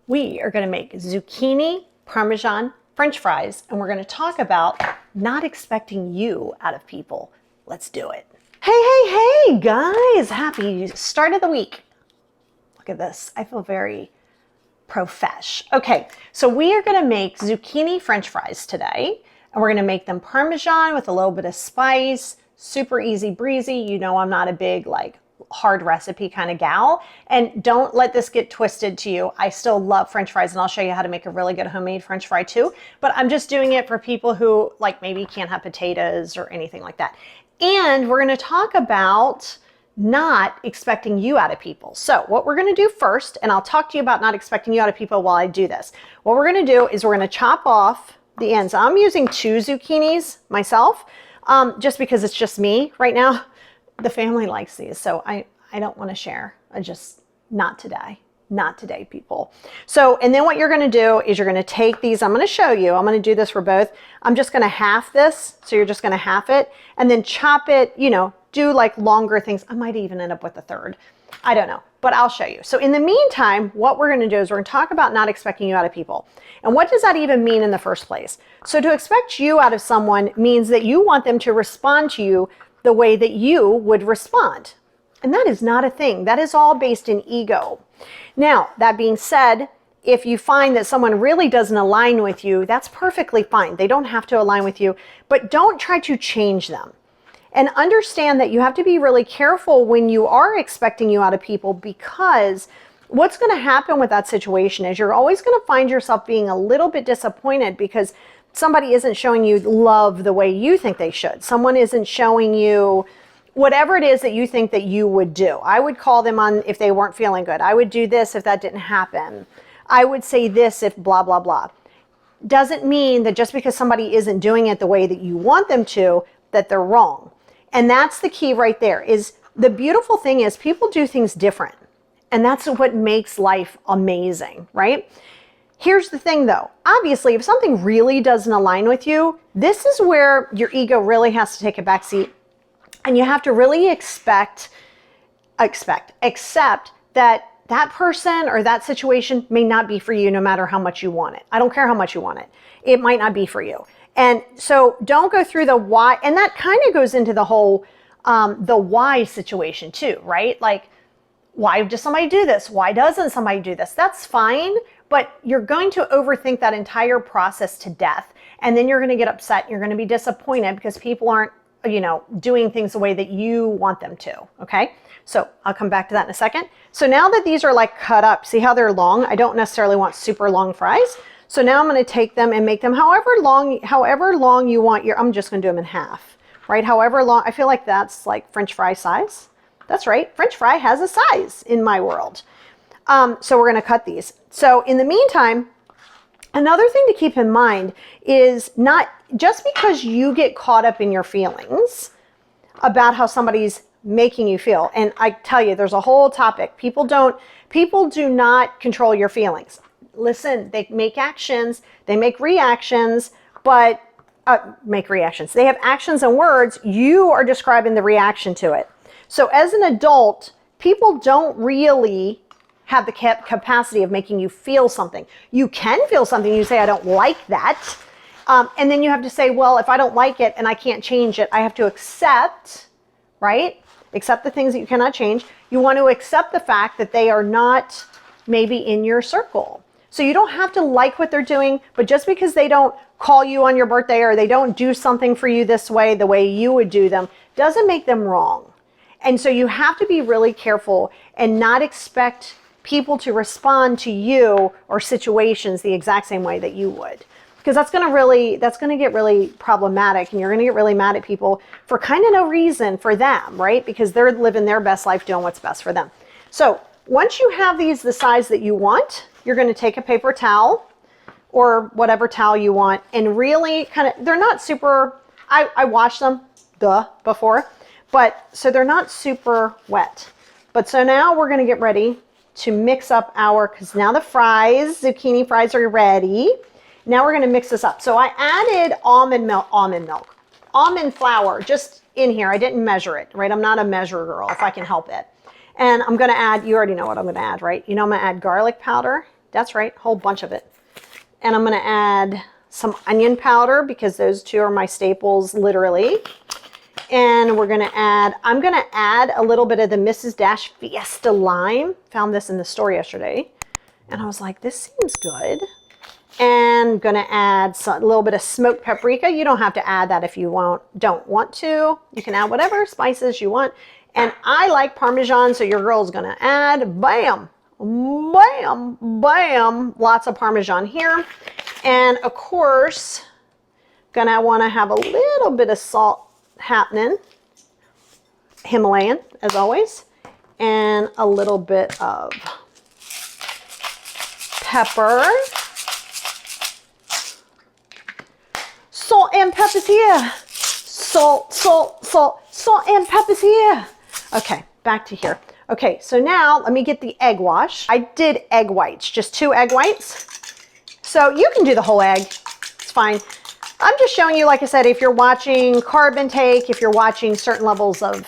We are going to make zucchini Parmesan French fries, and we're going to talk about not expecting you out of people. Let's do it. Hey, guys. Happy start of the week. Look at this. I feel very profesh. Okay, so we are going to make zucchini French fries today, and we're going to make them Parmesan with a little bit of spice. Super easy breezy. You know I'm not a big hard recipe kind of gal, and don't let this get twisted to you. I still love French fries, and I'll show you how to make a really good homemade French fry too, but I'm just doing it for people who maybe can't have potatoes or anything like that. And we're going to talk about not expecting you out of people. So what we're going to do first, and I'll talk to you about not expecting you out of people while I do this. What we're going to do is we're going to chop off the ends. I'm using 2 zucchinis myself, just because it's just me right now. The family likes these, so I don't want to share. Not today, people. So, and then what you're going to do is you're going to take these. I'm going to show you. I'm going to do this for both. I'm just going to half this. So you're just going to half it and then chop it, do longer things. I might even end up with a third. I don't know, but I'll show you. So in the meantime, what we're going to do is we're going to talk about not expecting you out of people. And what does that even mean in the first place? So to expect you out of someone means that you want them to respond to you the way that you would respond. And that is not a thing. That is all based in ego. Now, that being said, if you find that someone really doesn't align with you, that's perfectly fine. They don't have to align with you, but don't try to change them. And understand that you have to be really careful when you are expecting you out of people, because what's going to happen with that situation is you're always going to find yourself being a little bit disappointed because somebody isn't showing you love the way you think they should. Someone isn't showing you whatever it is that you think that you would do. I would call them on if they weren't feeling good. I would do this if that didn't happen. I would say this if blah, blah, blah. Doesn't mean that just because somebody isn't doing it the way that you want them to, that they're wrong. And that's the key right there. Is the beautiful thing is people do things different. And that's what makes life amazing, right? Here's the thing though, obviously if something really doesn't align with you, this is where your ego really has to take a back seat, and you have to really accept that that person or that situation may not be for you no matter how much you want it. I don't care how much you want it. It might not be for you. And so don't go through the why, and that kind of goes into the whole, the why situation too, right? Why does somebody do this? Why doesn't somebody do this? That's fine. But you're going to overthink that entire process to death. And then you're going to get upset. You're going to be disappointed because people aren't, doing things the way that you want them to. Okay. So I'll come back to that in a second. So now that these are cut up, see how they're long? I don't necessarily want super long fries. So now I'm going to take them and make them however long you want I'm just going to do them in half, right? However long, I feel like that's French fry size. That's right. French fry has a size in my world. So we're going to cut these. So in the meantime, another thing to keep in mind is not just because you get caught up in your feelings about how somebody's making you feel. And I tell you, there's a whole topic. People do not control your feelings. Listen, they make actions, they make reactions, but they have actions and words. You are describing the reaction to it. So as an adult, people don't really have the capacity of making you feel something. You can feel something. You say, I don't like that. And then you have to say, well, if I don't like it and I can't change it, I have to accept, right? Accept the things that you cannot change. You want to accept the fact that they are not maybe in your circle. So you don't have to like what they're doing, but just because they don't call you on your birthday or they don't do something for you this way, the way you would do them, doesn't make them wrong. And so you have to be really careful and not expect people to respond to you or situations the exact same way that you would. Because that's going to get really problematic, and you're going to get really mad at people for kind of no reason for them, right? Because they're living their best life doing what's best for them. So once you have these the size that you want, you're going to take a paper towel or whatever towel you want and really they're not super, I washed them before, but so they're not super wet. But so now we're going to get ready to mix up because now the zucchini fries are ready. Now we're going to mix this up. So I added almond flour just in here. I didn't measure it, right? I'm not a measure girl if I can help it. And I'm going to add, you already know what I'm going to add, right? I'm going to add garlic powder That's right, a whole bunch of it. And I'm gonna add some onion powder because those two are my staples, literally. And I'm gonna add a little bit of the Mrs. Dash Fiesta Lime. Found this in the store yesterday. And I was like, this seems good. And I'm gonna add a little bit of smoked paprika. You don't have to add that if you don't want to. You can add whatever spices you want. And I like Parmesan, so your girl's gonna add, bam, bam, bam, lots of Parmesan here. And of course, gonna wanna have a little bit of salt happening, Himalayan as always, and a little bit of pepper. Salt and pepper's here. Salt, salt, salt, salt and pepper's here. Okay, back to here. Okay, so now let me get the egg wash. I did egg whites, just 2 egg whites. So you can do the whole egg, it's fine. I'm just showing you, like I said, if you're watching carb intake, if you're watching certain levels of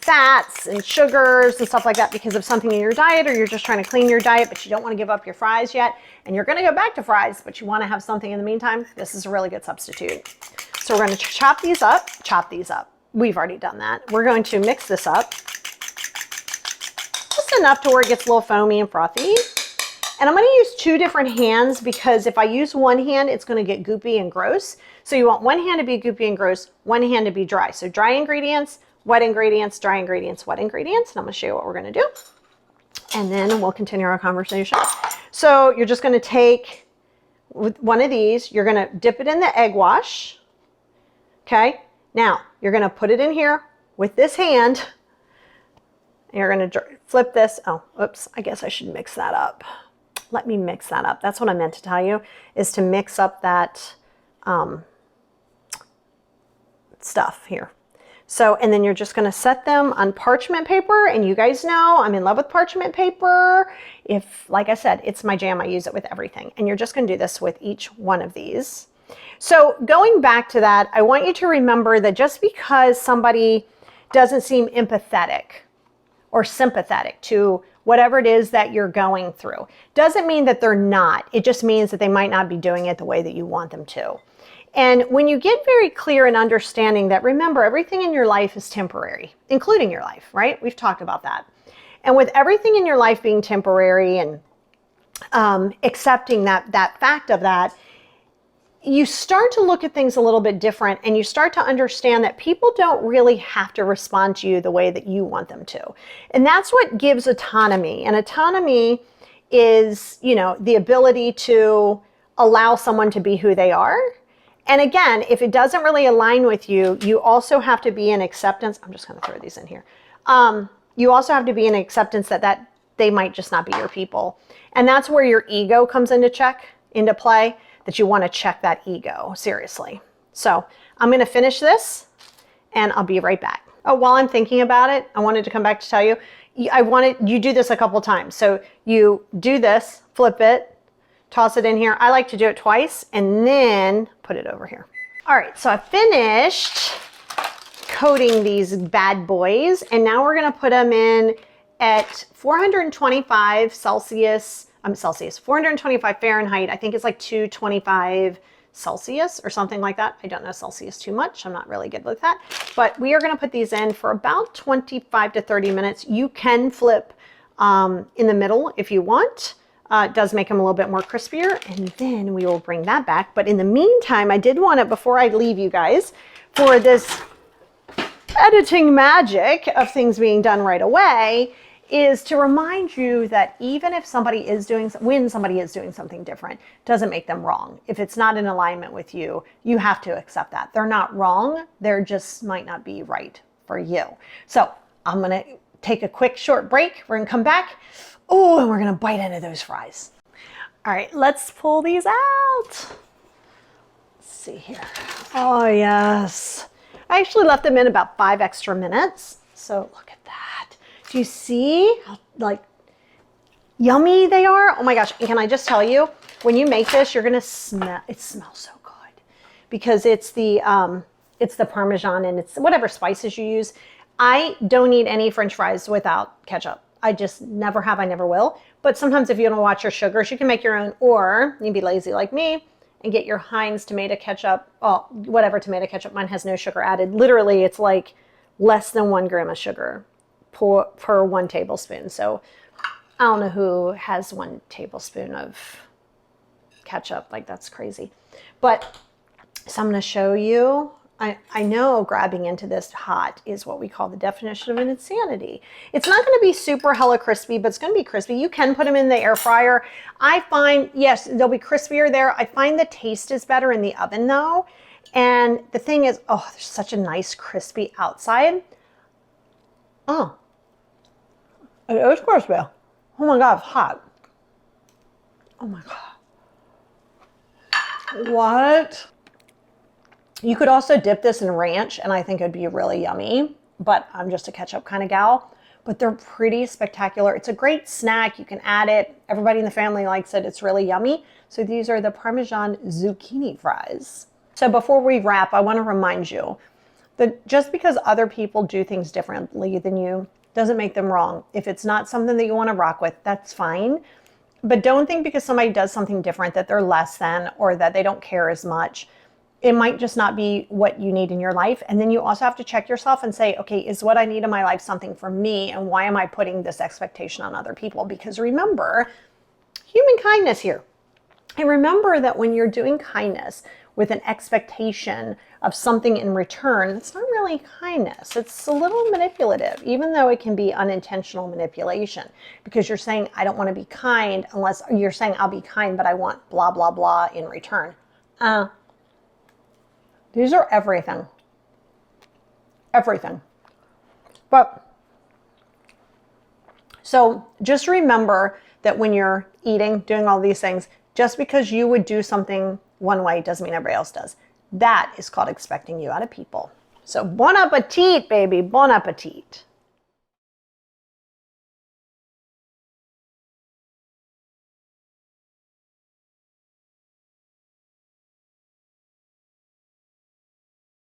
fats and sugars and stuff like that because of something in your diet, or you're just trying to clean your diet, but you don't want to give up your fries yet, and you're going to go back to fries, but you want to have something in the meantime, this is a really good substitute. So we're going to chop these up. We've already done that. We're going to mix this up just enough to where it gets a little foamy and frothy. And I'm going to use 2 different hands because if I use one hand, it's going to get goopy and gross. So you want one hand to be goopy and gross, one hand to be dry. So dry ingredients, wet ingredients, dry ingredients, wet ingredients. And I'm going to show you what we're going to do. And then we'll continue our conversation. So you're just going to take one of these, you're going to dip it in the egg wash. Okay. Now you're going to put it in here with this hand. And you're going to flip this. Oh, oops. I guess I should mix that up. Let me mix that up. That's what I meant to tell you, is to mix up that stuff here. So, and then you're just gonna set them on parchment paper, and you guys know I'm in love with parchment paper. If, like I said, it's my jam, I use it with everything. And you're just gonna do this with each one of these. So going back to that, I want you to remember that just because somebody doesn't seem empathetic or sympathetic to whatever it is that you're going through, doesn't mean that they're not. It just means that they might not be doing it the way that you want them to. And when you get very clear in understanding that, remember, everything in your life is temporary, including your life, right? We've talked about that. And with everything in your life being temporary and accepting that fact of that, you start to look at things a little bit different, and you start to understand that people don't really have to respond to you the way that you want them to. And that's what gives autonomy. And autonomy is, you know, the ability to allow someone to be who they are. And again, if it doesn't really align with you, you also have to be in acceptance. I'm just going to throw these in here. You also have to be in acceptance that they might just not be your people. And that's where your ego comes into play, that you want to check that ego seriously. So I'm going to finish this and I'll be right back. Oh, while I'm thinking about it, I wanted to come back to tell you, you do this a couple times. So you do this, flip it, toss it in here. I like to do it twice and then put it over here. All right, so I finished coating these bad boys, and now we're gonna put them in at 425 Celsius, 425 Fahrenheit. I think it's like 225 Celsius or something like that. I don't know Celsius too much. I'm not really good with that. But we are going to put these in for about 25 to 30 minutes. You can flip in the middle if you want. It does make them a little bit more crispier. And then we will bring that back. But in the meantime, I did want to, before I leave you guys, for this editing magic of things being done right away, is to remind you that even if when somebody is doing something different, doesn't make them wrong. If it's not in alignment with you, you have to accept that. They're not wrong, they're just might not be right for you. So I'm gonna take a quick short break. We're gonna come back. Oh, and we're gonna bite into those fries. All right, let's pull these out. Let's see here. Oh yes. I actually left them in about 5 extra minutes. So look at that. Do you see how like yummy they are? Oh my gosh, and can I just tell you, when you make this, you're gonna smell, it smells so good because it's the Parmesan and it's whatever spices you use. I don't eat any French fries without ketchup. I just never have, I never will. But sometimes if you don't watch your sugars, you can make your own, or you can be lazy like me and get your Heinz tomato ketchup. Oh, whatever tomato ketchup. Mine has no sugar added. Literally, it's like less than 1 gram of sugar per 1 tablespoon. So I don't know who has 1 tablespoon of ketchup. Like, that's crazy. But so I'm going to show you. I know grabbing into this hot is what we call the definition of an insanity. It's not going to be super hella crispy, but it's going to be crispy. You can put them in the air fryer. I find, yes, they'll be crispier there. I find the taste is better in the oven though. And the thing is, oh, there's such a nice crispy outside. Oh, it is crispy. Oh my God, it's hot. Oh my God. What? You could also dip this in ranch, and I think it'd be really yummy, but I'm just a ketchup kind of gal. But they're pretty spectacular. It's a great snack. You can add it. Everybody in the family likes it. It's really yummy. So these are the Parmesan Zucchini Fries. So before we wrap, I want to remind you that just because other people do things differently than you doesn't make them wrong. If it's not something that you want to rock with, that's fine. But don't think because somebody does something different that they're less than or that they don't care as much. It might just not be what you need in your life. And then you also have to check yourself and say, okay, is what I need in my life something for me? And why am I putting this expectation on other people? Because remember, human kindness here. And remember that when you're doing kindness with an expectation of something in return, it's not really kindness. It's a little manipulative, even though it can be unintentional manipulation. Because you're saying, I don't want to be kind unless you're saying I'll be kind, but I want blah, blah, blah in return. These are everything. Everything. But, so just remember that when you're eating, doing all these things, just because you would do something one way doesn't mean everybody else does. That is called expecting you out of people. So bon appetit, baby. Bon appetit.